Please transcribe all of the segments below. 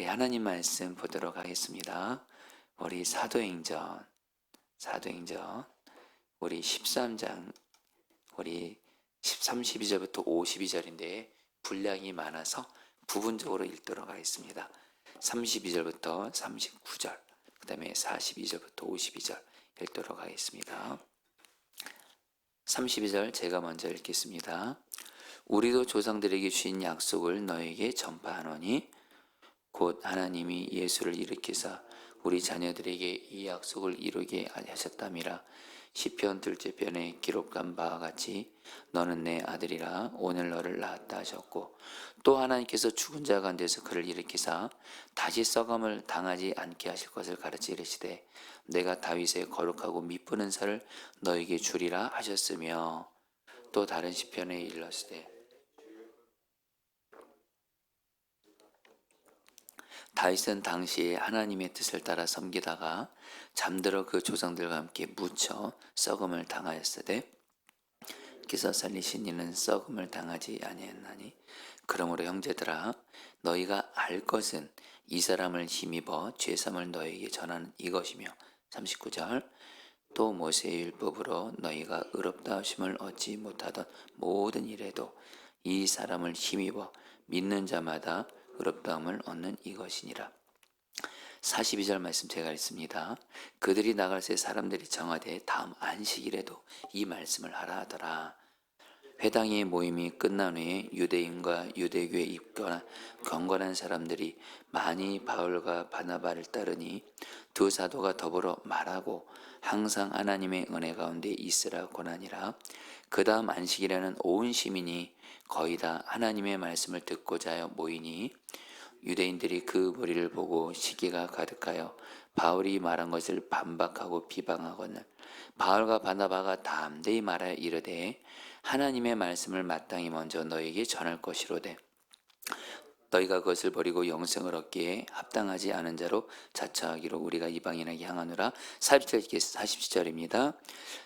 하나님 말씀 보도록 하겠습니다. 우리 사도행전 우리 13장 우리 32절부터 52절인데 분량이 많아서 부분적으로 읽도록 하겠습니다. 32절부터 39절, 그 다음에 42절부터 52절 읽도록 하겠습니다. 32절 제가 먼저 읽겠습니다. 우리도 조상들에게 주신 약속을 너에게 전파하노니 곧 하나님이 예수를 일으키사 우리 자녀들에게 이 약속을 이루게 하셨담이라. 시편 둘째 편에 기록한 바와 같이 너는 내 아들이라 오늘 너를 낳았다 하셨고, 또 하나님께서 죽은 자 가운데서 그를 일으키사 다시 썩음을 당하지 않게 하실 것을 가르치 이르시되 내가 다윗의 거룩하고 미쁘는 살을 너에게 주리라 하셨으며, 또 다른 시편에 일렀으되 다윗은 당시에 하나님의 뜻을 따라 섬기다가 잠들어 그 조상들과 함께 묻혀 썩음을 당하였으되 그래서 살리신 이는 썩음을 당하지 아니하나니, 그러므로 형제들아 너희가 알 것은 이 사람을 힘입어 죄삼을 너희에게 전하는 이것이며, 39절 또 모세의 율법으로 너희가 의롭다 하심을 얻지 못하던 모든 일에도 이 사람을 힘입어 믿는 자마다 의롭다함을 얻는 이것이니라. 42절 말씀 제가 읽습니다. 그들이 나갈 새 사람들이 정하되 다음 안식일에도 이 말씀을 하라 하더라. 회당의 모임이 끝난 후에 유대인과 유대교에 입거나 경건한 사람들이 많이 바울과 바나바를 따르니 두 사도가 더불어 말하고 항상 하나님의 은혜 가운데 있으라 권하니라. 그 다음 안식일에는 온 시민이 거의 다 하나님의 말씀을 듣고자 하여 모이니 유대인들이 그 무리를 보고 시기가 가득하여 바울이 말한 것을 반박하고 비방하거늘 바울과 바나바가 담대히 말하여 이르되 하나님의 말씀을 마땅히 먼저 너희에게 전할 것이로되 너희가 그것을 버리고 영생을 얻기에 합당하지 않은 자로 자처하기로 우리가 이방인에게 향하노라. 40절입니다.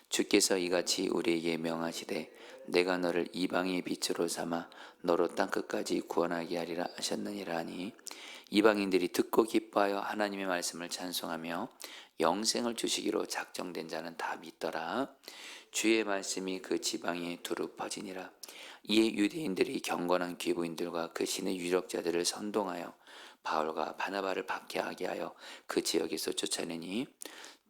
주께서 이같이 우리에게 명하시되 내가 너를 이방의 빛으로 삼아 너로 땅끝까지 구원하게 하리라 하셨느니라 하니, 이방인들이 듣고 기뻐하여 하나님의 말씀을 찬송하며 영생을 주시기로 작정된 자는 다 믿더라. 주의 말씀이 그 지방에 두루 퍼지니라. 이에 유대인들이 경건한 귀부인들과 그 신의 유력자들을 선동하여 바울과 바나바를 박해하게 하여 그 지역에서 쫓아내니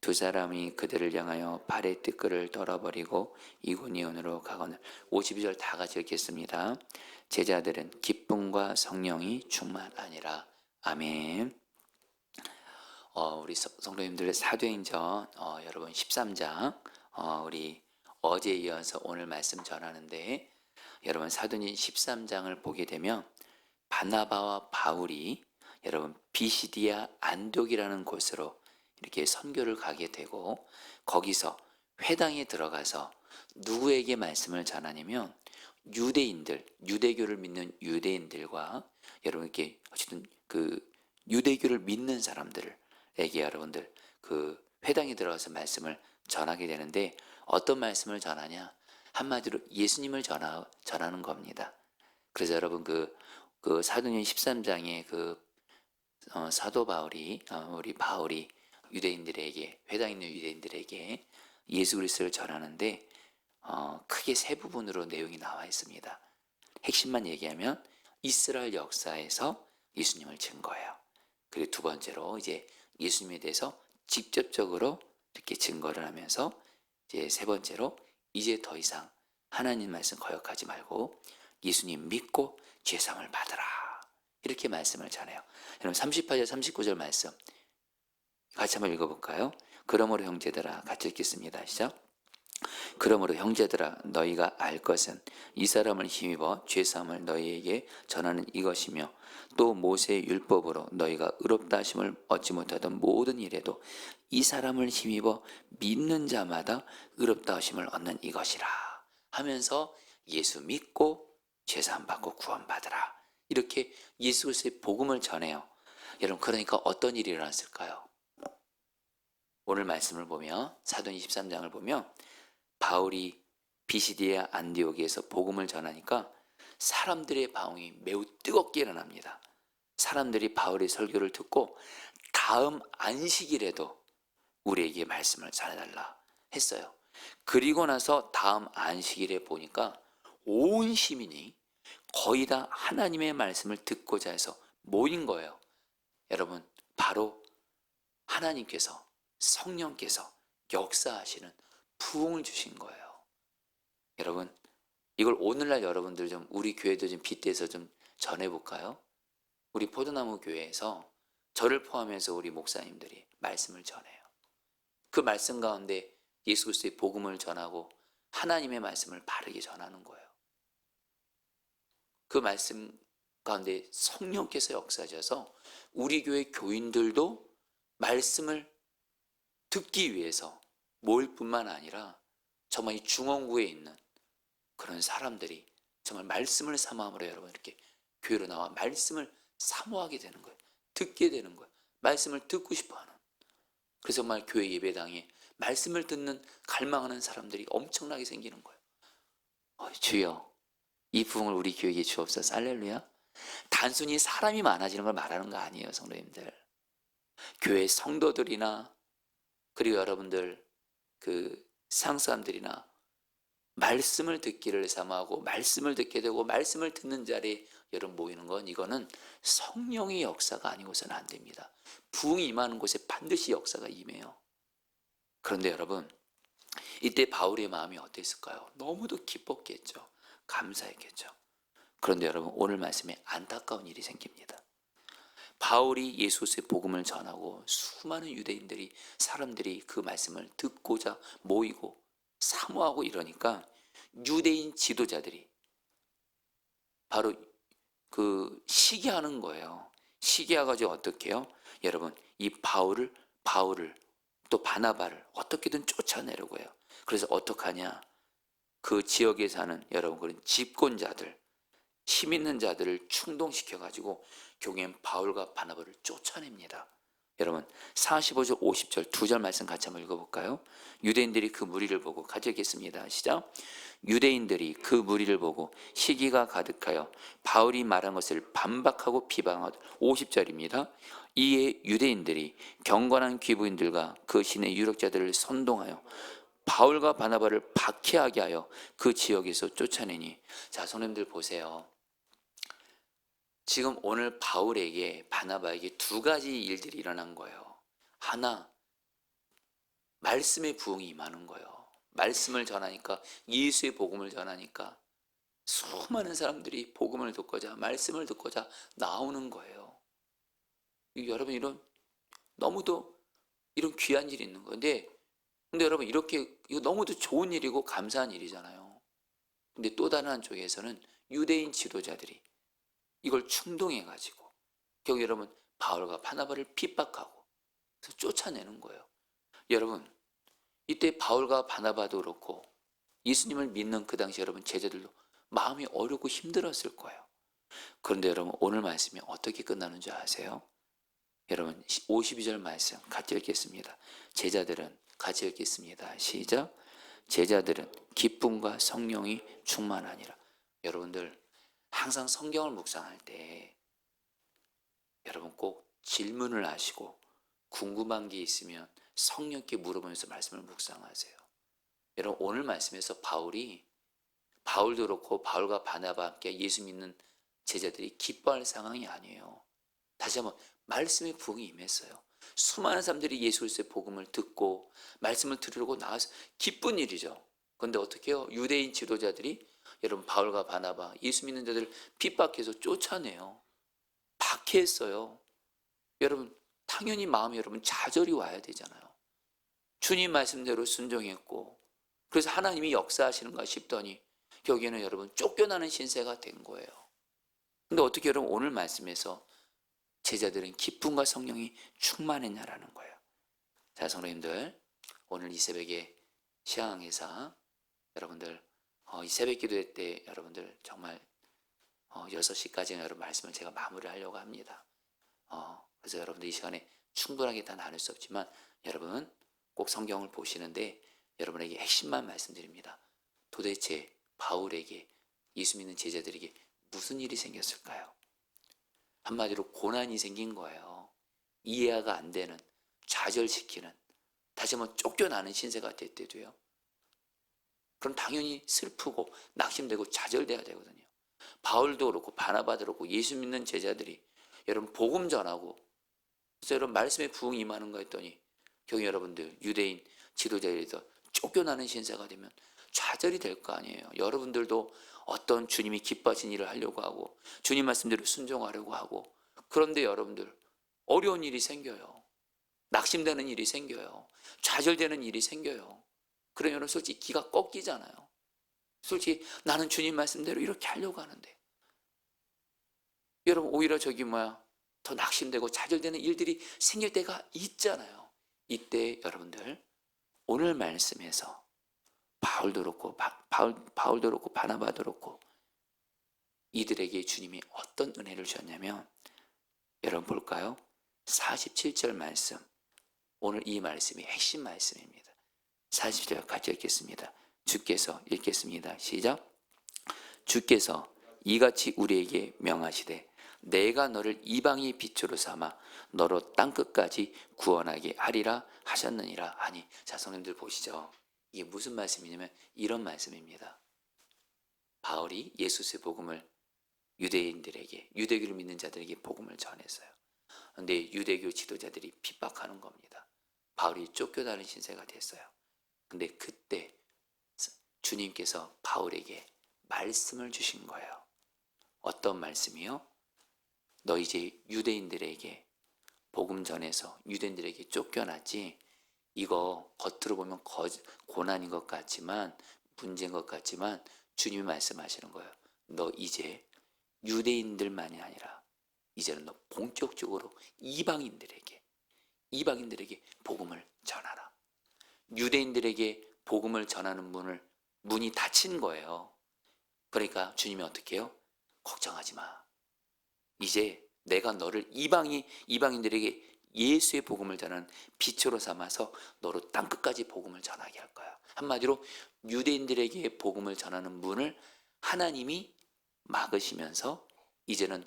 두 사람이 그들을 향하여 발의 띠끌을 떨어버리고 이고니온으로 가거늘. 52절 다 같이 읽겠습니다. 제자들은 기쁨과 성령이 충만하니라. 아멘. 우리 성도님들 사도행전 여러분 13장 우리 어제에 이어서 오늘 말씀 전하는데, 여러분 사도행전 13장을 보게 되면 바나바와 바울이 여러분 비시디아 안독이라는 곳으로 이렇게 선교를 가게 되고, 거기서 회당에 들어가서 누구에게 말씀을 전하냐면 유대인들, 유대교를 믿는 유대인들과 여러분 이렇게 어쨌든 그 유대교를 믿는 사람들에게 여러분들 그 회당에 들어가서 말씀을 전하게 되는데, 어떤 말씀을 전하냐? 한마디로 예수님을 전하는 겁니다. 그래서 여러분 그 사도행전 13장에 사도 바울이 우리 바울이 유대인들에게, 회당에 있는 유대인들에게 예수 그리스도를 전하는데 크게 세 부분으로 내용이 나와 있습니다. 핵심만 얘기하면 이스라엘 역사에서 예수님을 증거해요. 그리고 두 번째로 이제 예수님에 대해서 직접적으로 이렇게 증거를 하면서, 이제 세 번째로 이제 더 이상 하나님 말씀 거역하지 말고 예수님 믿고 죄사함을 받으라, 이렇게 말씀을 전해요. 여러분 38절 39절 말씀 같이 한번 읽어볼까요? 그러므로 형제들아, 같이 읽겠습니다. 시작. 그러므로 형제들아 너희가 알 것은 이 사람을 힘입어 죄사함을 너희에게 전하는 이것이며, 또 모세의 율법으로 너희가 의롭다 하심을 얻지 못하던 모든 일에도 이 사람을 힘입어 믿는 자마다 의롭다 하심을 얻는 이것이라 하면서 예수 믿고 죄사함 받고 구원받으라, 이렇게 예수 그리스도의 복음을 전해요. 여러분 그러니까 어떤 일이 일어났을까요? 오늘 말씀을 보면 사도행전 13장을 보면 바울이 비시디아 안디옥에서 복음을 전하니까 사람들의 반응이 매우 뜨겁게 일어납니다. 사람들이 바울의 설교를 듣고 다음 안식일에도 우리에게 말씀을 전해달라 했어요. 그리고 나서 다음 안식일에 보니까 온 시민이 거의 다 하나님의 말씀을 듣고자 해서 모인 거예요. 여러분, 바로 하나님께서, 성령께서 역사하시는 부흥을 주신 거예요. 여러분, 이걸 오늘날 여러분들 좀 우리 교회도 좀 빗대서 좀 전해볼까요? 우리 포도나무 교회에서 저를 포함해서 우리 목사님들이 말씀을 전해요. 그 말씀 가운데 예수 그리스도의 복음을 전하고 하나님의 말씀을 바르게 전하는 거예요. 그 말씀 가운데 성령께서 역사하셔서 우리 교회 교인들도 말씀을 듣기 위해서 모일 뿐만 아니라 정말 이 중원구에 있는 그런 사람들이 정말 말씀을 사모함으로 여러분 이렇게 교회로 나와 말씀을 사모하게 되는 거예요. 듣게 되는 거예요. 말씀을 듣고 싶어하는. 그래서 정말 교회 예배당에 말씀을 듣는 갈망하는 사람들이 엄청나게 생기는 거예요. 주여, 이 부흥을 우리 교회에 주옵소서. 할렐루야. 단순히 사람이 많아지는 걸 말하는 거 아니에요, 성도님들. 교회 성도들이나 그리고 여러분들 그 상사람들이나 말씀을 듣기를 사모하고 말씀을 듣게 되고 말씀을 듣는 자리에 여러분 모이는 건 이거는 성령의 역사가 아니고서는 안 됩니다. 부흥이 임하는 곳에 반드시 역사가 임해요. 그런데 여러분, 이때 바울의 마음이 어땠을까요? 너무도 기뻤겠죠. 감사했겠죠. 그런데 여러분, 오늘 말씀에 안타까운 일이 생깁니다. 바울이 예수 그리스도의 복음을 전하고 수많은 유대인들이 사람들이 그 말씀을 듣고자 모이고 사모하고 이러니까 유대인 지도자들이 바로 그 시기하는 거예요. 시기해가지고 어떻게 해요? 여러분, 이 바울을 또 바나바를 어떻게든 쫓아내려고 해요. 그래서 어떡하냐? 그 지역에 사는 여러분 그런 집권자들, 힘 있는 자들을 충동시켜가지고 결국엔 바울과 바나바를 쫓아냅니다. 여러분 45절 50절 두 절 말씀 같이 한번 읽어볼까요? 유대인들이 그 무리를 보고 같이 읽겠습니다. 시작. 유대인들이 그 무리를 보고 시기가 가득하여 바울이 말한 것을 반박하고 비방하더 50절입니다. 이에 유대인들이 경건한 귀부인들과 그 시내 유력자들을 선동하여 바울과 바나바를 박해하게 하여 그 지역에서 쫓아내니. 자, 성도님들 보세요. 지금 오늘 바울에게 바나바에게 두 가지 일들이 일어난 거예요. 하나, 말씀의 부흥이 임하는 거예요. 말씀을 전하니까, 예수의 복음을 전하니까 수많은 사람들이 복음을 듣고자 말씀을 듣고자 나오는 거예요. 여러분 이런 너무도 이런 귀한 일이 있는 건데, 근데 여러분 이렇게 이거 너무도 좋은 일이고 감사한 일이잖아요. 근데 또 다른 한쪽에서는 유대인 지도자들이 이걸 충동해가지고 결국 여러분 바울과 바나바를 핍박하고 그래서 쫓아내는 거예요. 여러분 이때 바울과 바나바도 그렇고 예수님을 믿는 그 당시 여러분 제자들도 마음이 어렵고 힘들었을 거예요. 그런데 여러분 오늘 말씀이 어떻게 끝나는 줄 아세요? 여러분 52절 말씀 같이 읽겠습니다. 제자들은 같이 읽겠습니다. 시작. 제자들은 기쁨과 성령이 충만하니라. 여러분들 항상 성경을 묵상할 때 여러분 꼭 질문을 하시고 궁금한 게 있으면 성령께 물어보면서 말씀을 묵상하세요. 여러분 오늘 말씀에서 바울도 그렇고 바울과 바나바와 함께 예수 믿는 제자들이 기뻐할 상황이 아니에요. 다시 한번 말씀의 부흥이 임했어요. 수많은 사람들이 예수 그리스도의 복음을 듣고 말씀을 들으려고 나와서 기쁜 일이죠. 그런데 어떻게 해요? 유대인 지도자들이 여러분 바울과 바나바 예수 믿는 자들 핍박해서 쫓아내요. 박해했어요. 여러분 당연히 마음에 여러분 좌절이 와야 되잖아요. 주님 말씀대로 순종했고 그래서 하나님이 역사하시는가 싶더니 여기에는 여러분 쫓겨나는 신세가 된 거예요. 근데 어떻게 여러분 오늘 말씀에서 제자들은 기쁨과 성령이 충만했냐라는 거예요. 자, 성도님들 오늘 이 새벽에 시향항해사 여러분들 이 새벽 기도회 때 여러분들 정말 6시까지 여러분 말씀을 제가 마무리하려고 합니다. 그래서 여러분들 이 시간에 충분하게 다 나눌 수 없지만 여러분 꼭 성경을 보시는데 여러분에게 핵심만 말씀드립니다. 도대체 바울에게 예수 믿는 제자들에게 무슨 일이 생겼을까요? 한마디로 고난이 생긴 거예요. 이해가 안 되는, 좌절시키는, 다시 한번 쫓겨나는 신세가 됐대도요. 그럼 당연히 슬프고 낙심되고 좌절돼야 되거든요. 바울도 그렇고 바나바도 그렇고 예수 믿는 제자들이 여러분 복음 전하고, 그래서 여러분 말씀에 부흥 임하는 거 했더니 경희 여러분들 유대인 지도자들에서 쫓겨나는 신세가 되면 좌절이 될 거 아니에요. 여러분들도 어떤 주님이 기뻐하신 일을 하려고 하고 주님 말씀대로 순종하려고 하고, 그런데 여러분들 어려운 일이 생겨요. 낙심되는 일이 생겨요. 좌절되는 일이 생겨요. 그러면 여러분 솔직히 기가 꺾이잖아요. 솔직히 나는 주님 말씀대로 이렇게 하려고 하는데, 여러분 오히려 더 낙심되고 좌절되는 일들이 생길 때가 있잖아요. 이때 여러분들 오늘 말씀에서 바울도 그렇고 바나바도 그렇고 이들에게 주님이 어떤 은혜를 주셨냐면, 여러분 볼까요? 47절 말씀, 오늘 이 말씀이 핵심 말씀입니다. 40절 같이 읽겠습니다. 주께서, 읽겠습니다. 시작. 주께서 이같이 우리에게 명하시되 내가 너를 이방의 빛으로 삼아 너로 땅끝까지 구원하게 하리라 하셨느니라 하니. 자, 성도님들 보시죠. 이게 무슨 말씀이냐면 이런 말씀입니다. 바울이 예수의 복음을 유대인들에게, 유대교를 믿는 자들에게 복음을 전했어요. 그런데 유대교 지도자들이 핍박하는 겁니다. 바울이 쫓겨나는 신세가 됐어요. 근데 그때 주님께서 바울에게 말씀을 주신 거예요. 어떤 말씀이요? 너 이제 유대인들에게 복음 전해서 유대인들에게 쫓겨났지? 이거 겉으로 보면 고난인 것 같지만, 문제인 것 같지만 주님이 말씀하시는 거예요. 너 이제 유대인들만이 아니라 이제는 너 본격적으로 이방인들에게 복음을 전하라. 유대인들에게 복음을 전하는 문이 닫힌 거예요. 그러니까 주님이 어떻게 해요? 걱정하지 마. 이제 내가 너를 이방인들에게 예수의 복음을 전하는 빛으로 삼아서 너로 땅끝까지 복음을 전하게 할 거야. 한마디로 유대인들에게 복음을 전하는 문을 하나님이 막으시면서 이제는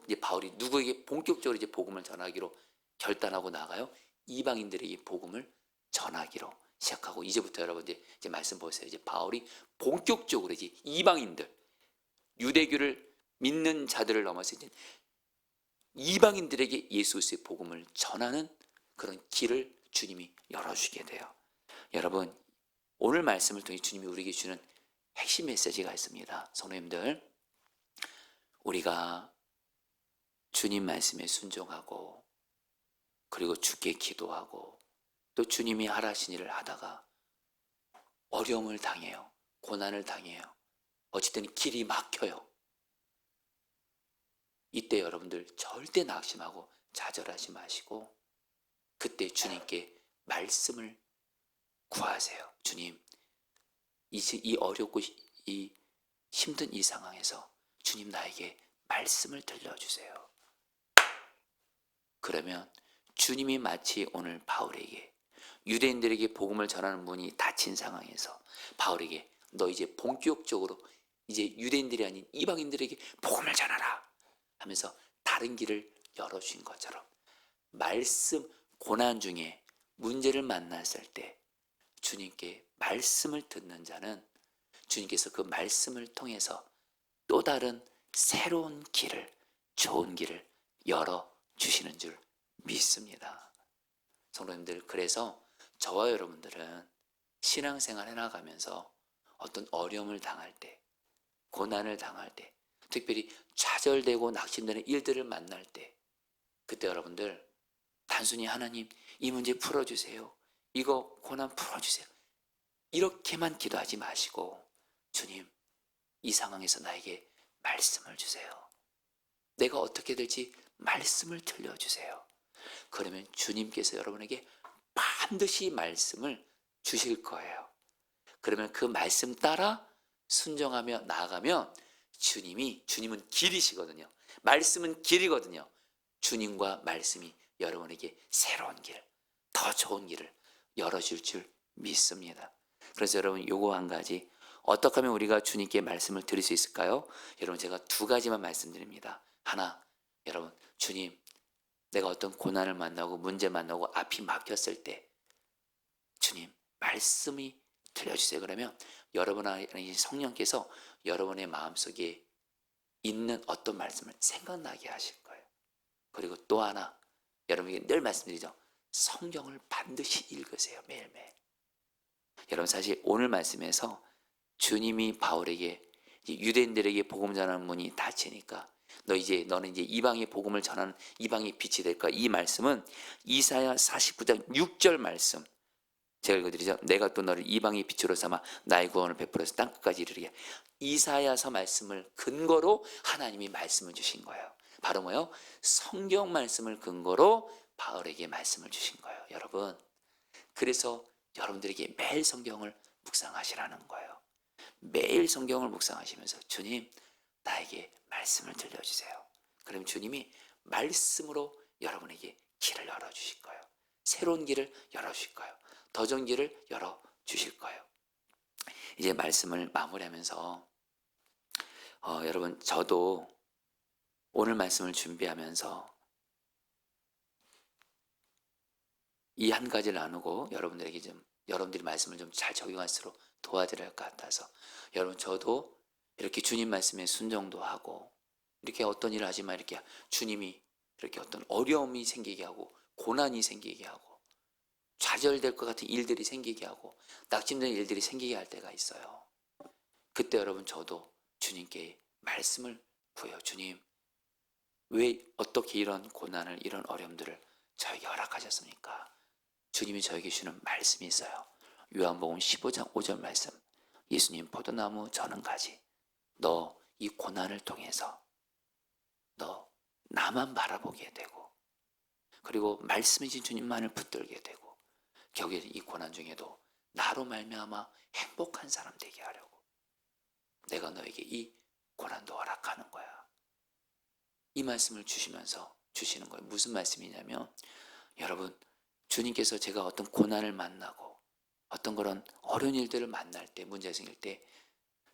이제 바울이 누구에게 본격적으로 이제 복음을 전하기로 결단하고 나가요? 이방인들에게 복음을 전하기로 시작하고, 이제부터 여러분들 이제 말씀 보세요. 이제 바울이 본격적으로 이제 이방인들, 유대교를 믿는 자들을 넘어서 이제 이방인들에게 예수의 복음을 전하는 그런 길을 주님이 열어주게 돼요. 여러분, 오늘 말씀을 통해 주님이 우리에게 주는 핵심 메시지가 있습니다. 성도님들, 우리가 주님 말씀에 순종하고 그리고 주께 기도하고 또 주님이 하라신 일을 하다가 어려움을 당해요. 고난을 당해요. 어쨌든 길이 막혀요. 이때 여러분들 절대 낙심하고 좌절하지 마시고 그때 주님께 말씀을 구하세요. 주님, 이 어렵고 이 힘든 이 상황에서 주님 나에게 말씀을 들려주세요. 그러면 주님이 마치 오늘 바울에게, 유대인들에게 복음을 전하는 문이 닫힌 상황에서 바울에게 너 이제 본격적으로 이제 유대인들이 아닌 이방인들에게 복음을 전하라 하면서 다른 길을 열어주신 것처럼, 말씀, 고난 중에 문제를 만났을 때 주님께 말씀을 듣는 자는 주님께서 그 말씀을 통해서 또 다른 새로운 길을, 좋은 길을 열어주시는 줄 믿습니다. 성도님들, 그래서 저와 여러분들은 신앙생활 해나가면서 어떤 어려움을 당할 때, 고난을 당할 때, 특별히 좌절되고 낙심되는 일들을 만날 때, 그때 여러분들 단순히 하나님 이 문제 풀어주세요, 이거 고난 풀어주세요, 이렇게만 기도하지 마시고 주님 이 상황에서 나에게 말씀을 주세요. 내가 어떻게 될지 말씀을 들려주세요. 그러면 주님께서 여러분에게 반드시 말씀을 주실 거예요. 그러면 그 말씀 따라 순종하며 나아가면 주님은 길이시거든요. 말씀은 길이거든요. 주님과 말씀이 여러분에게 새로운 길, 더 좋은 길을 열어줄 줄 믿습니다. 그래서 여러분, 요거 한 가지, 어떻게 하면 우리가 주님께 말씀을 드릴 수 있을까요? 여러분, 제가 두 가지만 말씀드립니다. 하나, 여러분, 주님, 내가 어떤 고난을 만나고 문제 만나고 앞이 막혔을 때 주님 말씀이 들려주세요. 그러면 여러분 안에 성령께서 여러분의 마음속에 있는 어떤 말씀을 생각나게 하실 거예요. 그리고 또 하나, 여러분에게 늘 말씀드리죠. 성경을 반드시 읽으세요. 매일매일. 여러분, 사실 오늘 말씀에서 주님이 바울에게 유대인들에게 복음 전하는 문이 닫히니까 너는 이제 이방의 복음을 전하는 이방의 빛이 될 거야. 이 말씀은 이사야 49장 6절 말씀. 제가 읽어드리죠. 내가 또 너를 이방의 빛으로 삼아 나의 구원을 베풀어서 땅끝까지 이르게. 이사야서 말씀을 근거로 하나님이 말씀을 주신 거예요. 바로 뭐요? 성경 말씀을 근거로 바울에게 말씀을 주신 거예요. 여러분, 그래서 여러분들에게 매일 성경을 묵상하시라는 거예요. 매일 성경을 묵상하시면서 주님, 나에게 말씀을 들려주세요. 그럼 주님이 말씀으로 여러분에게 길을 열어주실 거예요. 새로운 길을 열어주실 거예요. 더 좋은 길을 열어주실 거예요. 이제 말씀을 마무리하면서 여러분, 저도 오늘 말씀을 준비하면서 이 한 가지를 나누고 여러분들에게 여러분들이 말씀을 좀 잘 적용할수록 도와드릴 것 같아서, 여러분, 저도 이렇게 주님 말씀에 순종도 하고 이렇게 어떤 일을 하지만 이렇게 주님이 이렇게 어떤 어려움이 생기게 하고 고난이 생기게 하고 좌절될 것 같은 일들이 생기게 하고 낙심되는 일들이 생기게 할 때가 있어요. 그때 여러분, 저도 주님께 말씀을 구해요. 주님, 왜 어떻게 이런 고난을, 이런 어려움들을 저에게 허락하셨습니까? 주님이 저에게 주는 말씀이 있어요. 요한복음 15장 5절 말씀. 예수님, 포도나무 저는 가지. 너 이 고난을 통해서 너 나만 바라보게 되고, 그리고 말씀이신 주님만을 붙들게 되고, 결국에 이 고난 중에도 나로 말미암아 행복한 사람 되게 하려고 내가 너에게 이 고난도 허락하는 거야. 이 말씀을 주시는 거예요. 무슨 말씀이냐면, 여러분, 주님께서 제가 어떤 고난을 만나고 어떤 그런 어려운 일들을 만날 때, 문제가 생길 때,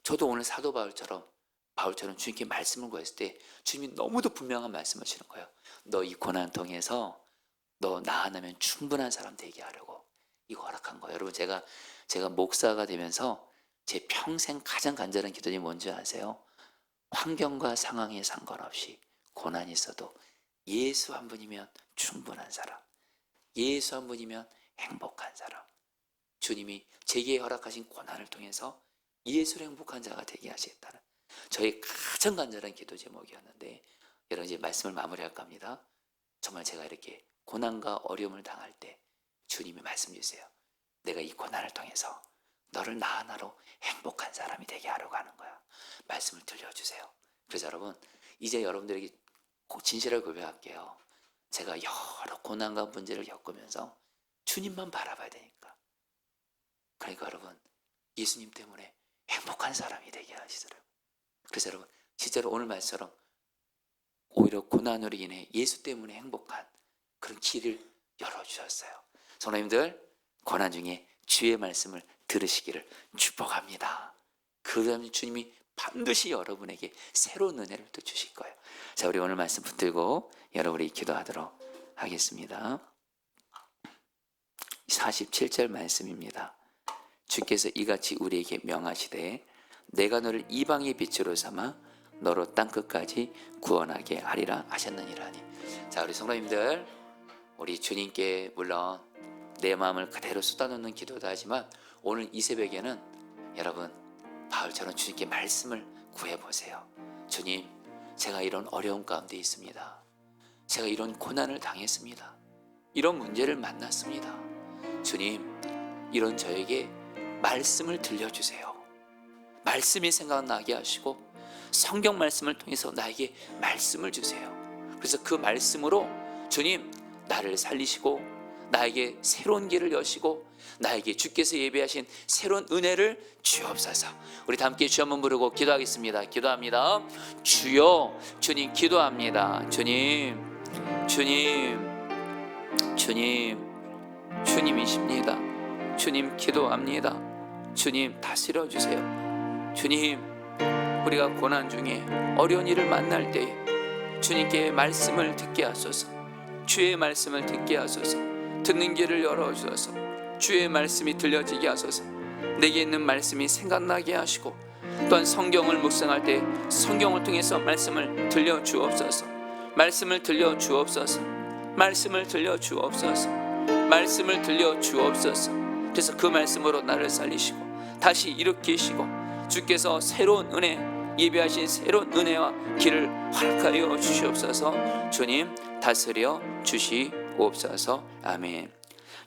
저도 오늘 사도 바울처럼 주님께 말씀을 구했을 때 주님이 너무도 분명한 말씀을 하시는 거예요. 너 이 고난 통해서 너 나 하나면 충분한 사람 되게 하려고 이거 허락한 거예요. 여러분, 제가 목사가 되면서 제 평생 가장 간절한 기도이 뭔지 아세요? 환경과 상황에 상관없이 고난이 있어도 예수 한 분이면 충분한 사람, 예수 한 분이면 행복한 사람, 주님이 제게 허락하신 고난을 통해서 예수를 행복한 자가 되게 하시겠다는 저의 가장 간절한 기도 제목이었는데, 여러분, 이제 말씀을 마무리할까 합니다. 정말 제가 이렇게 고난과 어려움을 당할 때 주님이 말씀 주세요. 내가 이 고난을 통해서 너를 나 하나로 행복한 사람이 되게 하려고 하는 거야. 말씀을 들려주세요. 그래서 여러분, 이제 여러분들에게 꼭 진실을 고백할게요. 제가 여러 고난과 문제를 겪으면서 주님만 바라봐야 되니까. 그러니까 여러분, 예수님 때문에 행복한 사람이 되게 하시더라고요. 그래서 여러분, 실제로 오늘 말씀처럼 오히려 고난으로 인해 예수 때문에 행복한 그런 길을 열어주셨어요. 성도님들, 고난 중에 주의 말씀을 들으시기를 축복합니다. 그러면 주님이 반드시 여러분에게 새로운 은혜를 또 주실 거예요. 자, 우리 오늘 말씀 붙들고 여러분이 기도하도록 하겠습니다. 47절 말씀입니다. 주께서 이같이 우리에게 명하시되 내가 너를 이방의 빛으로 삼아 너로 땅끝까지 구원하게 하리라 하셨느니라니. 자, 우리 성도님들, 우리 주님께 물론 내 마음을 그대로 쏟아놓는 기도도 하지만 오늘 이 새벽에는 여러분, 바울처럼 주님께 말씀을 구해보세요. 주님, 제가 이런 어려움 가운데 있습니다. 제가 이런 고난을 당했습니다. 이런 문제를 만났습니다. 주님, 이런 저에게 말씀을 들려주세요. 말씀이 생각나게 하시고 성경 말씀을 통해서 나에게 말씀을 주세요. 그래서 그 말씀으로 주님, 나를 살리시고 나에게 새로운 길을 여시고 나에게 주께서 예비하신 새로운 은혜를 주옵소서. 우리 다 함께 주 한번 부르고 기도하겠습니다. 기도합니다. 주여, 주님 기도합니다. 주님, 주님이십니다. 주님 기도합니다. 주님 다스려 주세요. 주님, 우리가 고난 중에 어려운 일을 만날 때 주님께 말씀을 듣게 하소서. 주의 말씀을 듣게 하소서. 듣는 길을 열어주소서. 주의 말씀이 들려지게 하소서. 내게 있는 말씀이 생각나게 하시고, 또한 성경을 묵상할 때 성경을 통해서 말씀을 들려주옵소서. 말씀을 들려주옵소서. 말씀을 들려주옵소서. 말씀을 들려주옵소서. 그래서 그 말씀으로 나를 살리시고 다시 일으키시고, 주께서 새로운 은혜, 예배하신 새로운 은혜와 길을 허락하여 주시옵소서. 주님 다스려 주시옵소서. 아멘.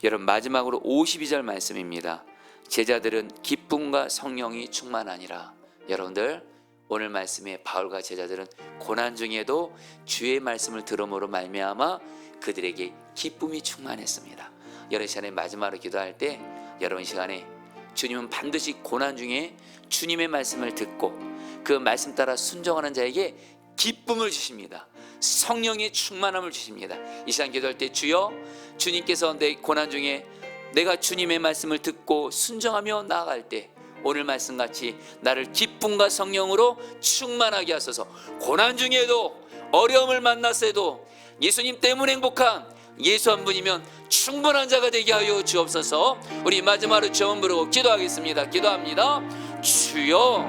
여러분, 마지막으로 52절 말씀입니다. 제자들은 기쁨과 성령이 충만하니라. 여러분들, 오늘 말씀에 바울과 제자들은 고난 중에도 주의 말씀을 들음으로 말미암아 그들에게 기쁨이 충만했습니다. 여러분, 시간에 마지막으로 기도할 때 여러분 시간에 주님은 반드시 고난 중에 주님의 말씀을 듣고 그 말씀 따라 순종하는 자에게 기쁨을 주십니다. 성령의 충만함을 주십니다. 이 시간 기도할 때, 주여, 주님께서 내 고난 중에 내가 주님의 말씀을 듣고 순종하며 나아갈 때 오늘 말씀같이 나를 기쁨과 성령으로 충만하게 하소서. 고난 중에도, 어려움을 만났어도 예수님 때문에 행복한 예수 한 분이면 충분한 자가 되게 하여 주옵소서. 우리 마지막으로 주여 부르고 기도하겠습니다. 기도합니다. 주여,